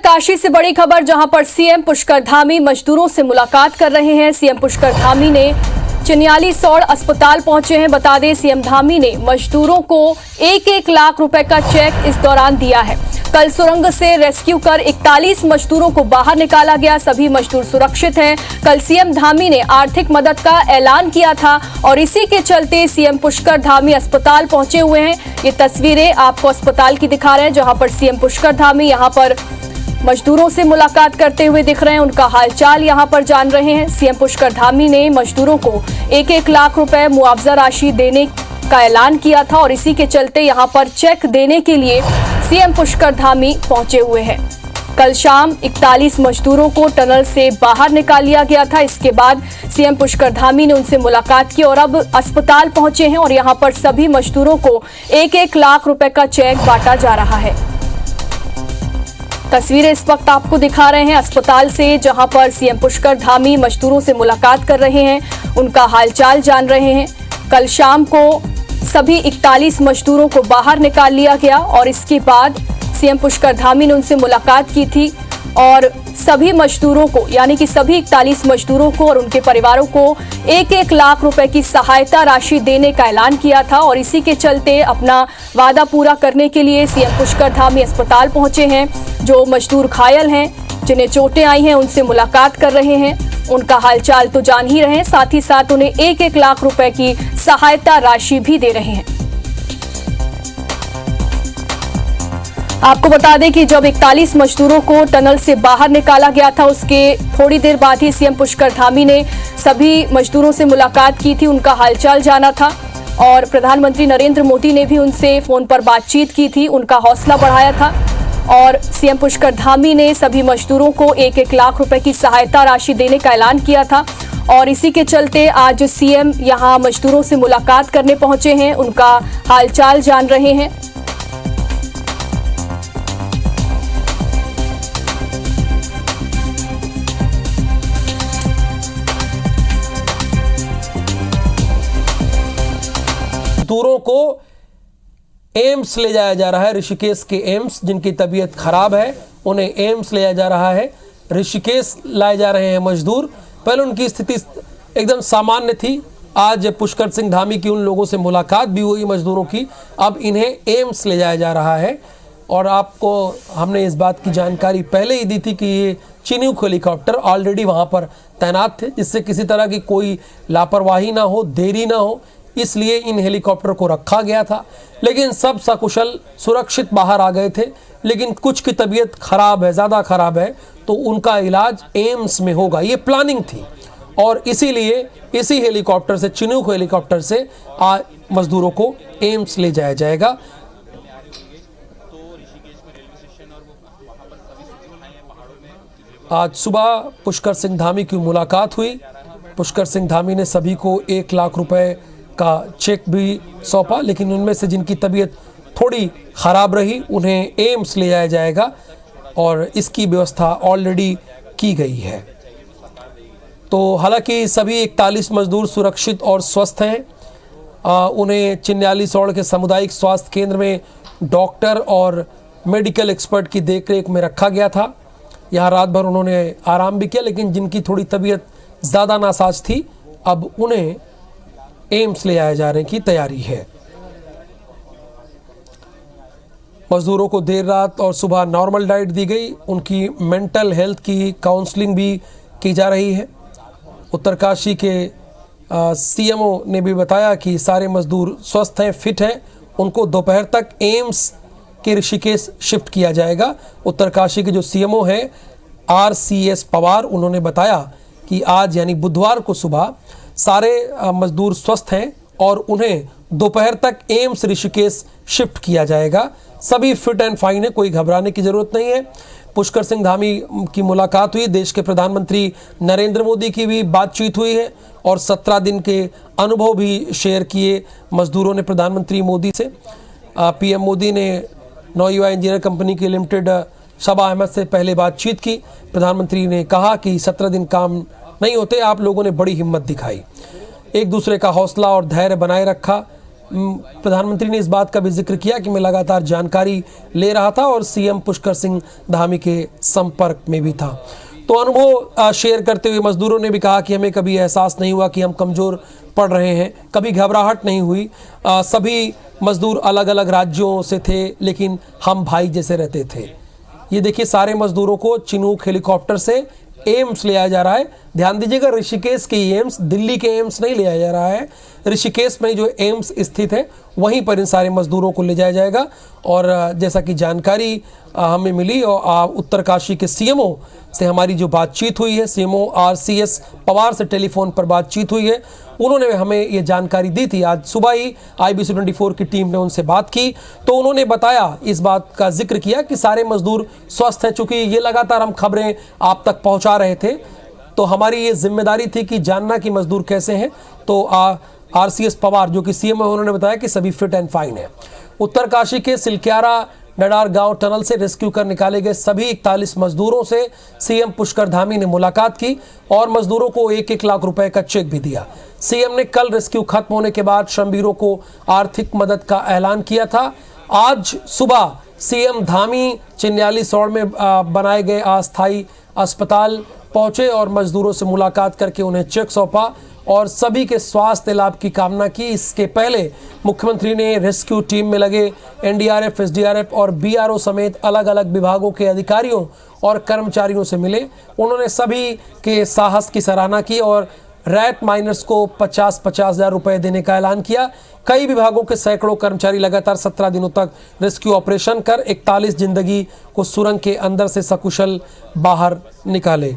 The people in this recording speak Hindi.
उत्तरकाशी से बड़ी खबर, जहां पर सीएम पुष्कर धामी मजदूरों से मुलाकात कर रहे हैं। सीएम पुष्कर धामी ने चिन्यालीसौड़ अस्पताल पहुंचे हैं। बता दें, सीएम धामी ने मजदूरों को 1-1 लाख रुपए का चेक इस दौरान दिया है। कल सुरंग से रेस्क्यू कर 41 मजदूरों को बाहर निकाला गया। सभी मजदूर सुरक्षित हैं। कल सीएम धामी ने आर्थिक मदद का ऐलान किया था और इसी के चलते सीएम पुष्कर धामी अस्पताल पहुंचे हुए हैं। ये तस्वीरें आपको अस्पताल की दिखा रहे हैं, जहां पर सीएम पुष्कर धामी यहां पर मजदूरों से मुलाकात करते हुए दिख रहे हैं। उनका हालचाल यहां पर जान रहे हैं। सीएम पुष्कर धामी ने मजदूरों को 1-1 लाख रुपए मुआवजा राशि देने का ऐलान किया था और इसी के चलते यहां पर चेक देने के लिए सीएम पुष्कर धामी पहुंचे हुए हैं। कल शाम 41 मजदूरों को टनल से बाहर निकाल लिया गया था। इसके बाद सीएम पुष्कर धामी ने उनसे मुलाकात की और अब अस्पताल पहुंचे हैं और यहां पर सभी मजदूरों को 1-1 लाख रुपए का चेक बांटा जा रहा है। तस्वीरें इस वक्त आपको दिखा रहे हैं अस्पताल से, जहां पर सीएम पुष्कर धामी मजदूरों से मुलाकात कर रहे हैं, उनका हालचाल जान रहे हैं। कल शाम को सभी 41 मजदूरों को बाहर निकाल लिया गया और इसके बाद सीएम पुष्कर धामी ने उनसे मुलाकात की थी और सभी मजदूरों को, यानी कि सभी 41 मजदूरों को और उनके परिवारों को 1-1 लाख रुपए की सहायता राशि देने का ऐलान किया था और इसी के चलते अपना वादा पूरा करने के लिए सीएम पुष्कर धामी अस्पताल पहुंचे हैं। जो मजदूर घायल हैं, जिन्हें चोटें आई हैं, उनसे मुलाकात कर रहे हैं। उनका हालचाल तो जान ही रहे हैं, साथ ही साथ उन्हें 1-1 लाख रुपए की सहायता राशि भी दे रहे हैं। आपको बता दें कि जब 41 मजदूरों को टनल से बाहर निकाला गया था, उसके थोड़ी देर बाद ही सीएम पुष्कर धामी ने सभी मजदूरों से मुलाकात की थी, उनका हालचाल जाना था और प्रधानमंत्री नरेंद्र मोदी ने भी उनसे फोन पर बातचीत की थी, उनका हौसला बढ़ाया था और सीएम पुष्कर धामी ने सभी मजदूरों को 1-1 लाख रुपए की सहायता राशि देने का ऐलान किया था और इसी के चलते आज सीएम यहां मजदूरों से मुलाकात करने पहुंचे हैं, उनका हालचाल जान रहे हैं। मजदूरों को एम्स ले जाया जा रहा है। ऋषिकेश के एम्स, जिनकी तबीयत खराब है उन्हें एम्स ले जाया जा रहा है। ऋषिकेश लाए जा रहे हैं मजदूर। पहले उनकी स्थिति एकदम सामान्य थी। आज पुष्कर सिंह धामी की उन लोगों से मुलाकात भी हुई मजदूरों की। अब इन्हें एम्स ले जाया जा रहा है और आपको हमने इस बात की जानकारी पहले ही दी थी कि ये चिनूक हेलीकॉप्टर ऑलरेडी वहाँ पर तैनात थे, जिससे किसी तरह की कोई लापरवाही ना हो, देरी ना हो, इसलिए इन हेलीकॉप्टर को रखा गया था। लेकिन सब सकुशल सुरक्षित बाहर आ गए थे। लेकिन कुछ की तबीयत खराब है, ज़्यादा खराब है, तो उनका इलाज एम्स में होगा, ये प्लानिंग थी और इसीलिए इसी हेलीकॉप्टर से, चिनूक हेलीकॉप्टर से आज मजदूरों को एम्स ले जाया जाएगा। आज सुबह पुष्कर सिंह धामी की मुलाकात हुई। पुष्कर सिंह धामी ने सभी को 1 लाख रुपए का चेक भी सौंपा, लेकिन उनमें से जिनकी तबीयत थोड़ी ख़राब रही उन्हें एम्स ले जाया जाएगा और इसकी व्यवस्था ऑलरेडी की गई है। तो हालांकि सभी 41 मजदूर सुरक्षित और स्वस्थ हैं। उन्हें चिन्यालीसौड़ के सामुदायिक स्वास्थ्य केंद्र में डॉक्टर और मेडिकल एक्सपर्ट की देखरेख में रखा गया था। यहाँ रात भर उन्होंने आराम भी किया, लेकिन जिनकी थोड़ी तबीयत ज़्यादा नासाज थी, अब उन्हें एम्स ले आए जाने की तैयारी है। मजदूरों को देर रात और सुबह नॉर्मल डाइट दी गई। उनकी मेंटल हेल्थ की काउंसलिंग भी की जा रही है। उत्तरकाशी के सीएमओ ने भी बताया कि सारे मजदूर स्वस्थ हैं, फिट हैं। उनको दोपहर तक एम्स के ऋषिकेश शिफ्ट किया जाएगा। उत्तरकाशी के जो सीएमओ हैं RCS पवार, उन्होंने बताया कि आज यानी बुधवार को सुबह सारे मजदूर स्वस्थ हैं और उन्हें दोपहर तक एम्स ऋषिकेश शिफ्ट किया जाएगा। सभी फिट एंड फाइन है, कोई घबराने की जरूरत नहीं है। पुष्कर सिंह धामी की मुलाकात हुई, देश के प्रधानमंत्री नरेंद्र मोदी की भी बातचीत हुई है और 17 दिन के अनुभव भी शेयर किए मजदूरों ने प्रधानमंत्री मोदी से। PM मोदी ने नौयुवा इंजीनियर कंपनी की लिमिटेड शबा अहमद से पहले बातचीत की। प्रधानमंत्री ने कहा कि 17 दिन काम नहीं होते, आप लोगों ने बड़ी हिम्मत दिखाई, एक दूसरे का हौसला और धैर्य बनाए रखा। प्रधानमंत्री ने इस बात का भी जिक्र किया कि मैं लगातार जानकारी ले रहा था और सीएम पुष्कर सिंह धामी के संपर्क में भी था। तो अनुभव शेयर करते हुए मजदूरों ने भी कहा कि हमें कभी एहसास नहीं हुआ कि हम कमज़ोर पड़ रहे हैं, कभी घबराहट नहीं हुई। सभी मजदूर अलग अलग राज्यों से थे लेकिन हम भाई जैसे रहते थे। ये देखिए, सारे मजदूरों को चिनूक हेलीकॉप्टर से एम्स ले आया जा रहा है। ध्यान दीजिएगा, ऋषिकेश के एम्स, दिल्ली के एम्स नहीं ले आया जा रहा है। ऋषिकेश में जो एम्स स्थित है वहीं पर इन सारे मजदूरों को ले जाया जाएगा। और जैसा कि जानकारी हमें मिली और उत्तरकाशी के सीएमओ से हमारी जो बातचीत हुई है, सीएमओ RCS पवार से टेलीफोन पर बातचीत हुई है, उन्होंने हमें ये जानकारी दी थी। आज सुबह ही IBC 24 की टीम ने उनसे बात की तो उन्होंने बताया, इस बात का जिक्र किया कि सारे मजदूर स्वस्थ हैं। चूँकि ये लगातार हम खबरें आप तक पहुँचा रहे थे तो हमारी ये जिम्मेदारी थी कि जानना कि मजदूर कैसे हैं। तो RCS पवार जो कि सीएमओ, उन्होंने बताया कि सभी फिट एंड फाइन है। उत्तरकाशी के सिलक्यारा नडार गांव टनल से रेस्क्यू कर निकाले गए सभी 41 मजदूरों से सीएम पुष्कर धामी ने मुलाकात की और मजदूरों को 1-1 लाख रुपए का चेक भी दिया। सीएम ने कल रेस्क्यू खत्म होने के बाद श्रमवीरों को आर्थिक मदद का ऐलान किया था। आज सुबह सीएम धामी चिन्यालीसौड़ में बनाए गए अस्थायी अस्पताल पहुंचे और मजदूरों से मुलाकात करके उन्हें चेक सौंपा और सभी के स्वास्थ्य लाभ की कामना की। इसके पहले मुख्यमंत्री ने रेस्क्यू टीम में लगे NDRF, SDRF और BRO समेत अलग अलग विभागों के अधिकारियों और कर्मचारियों से मिले। उन्होंने सभी के साहस की सराहना की और रैट माइनर्स को 50-50 हज़ार रुपये देने का ऐलान किया। कई विभागों के सैकड़ों कर्मचारी लगातार 17 दिनों तक रेस्क्यू ऑपरेशन कर 41 जिंदगी को सुरंग के अंदर से सकुशल बाहर निकाले।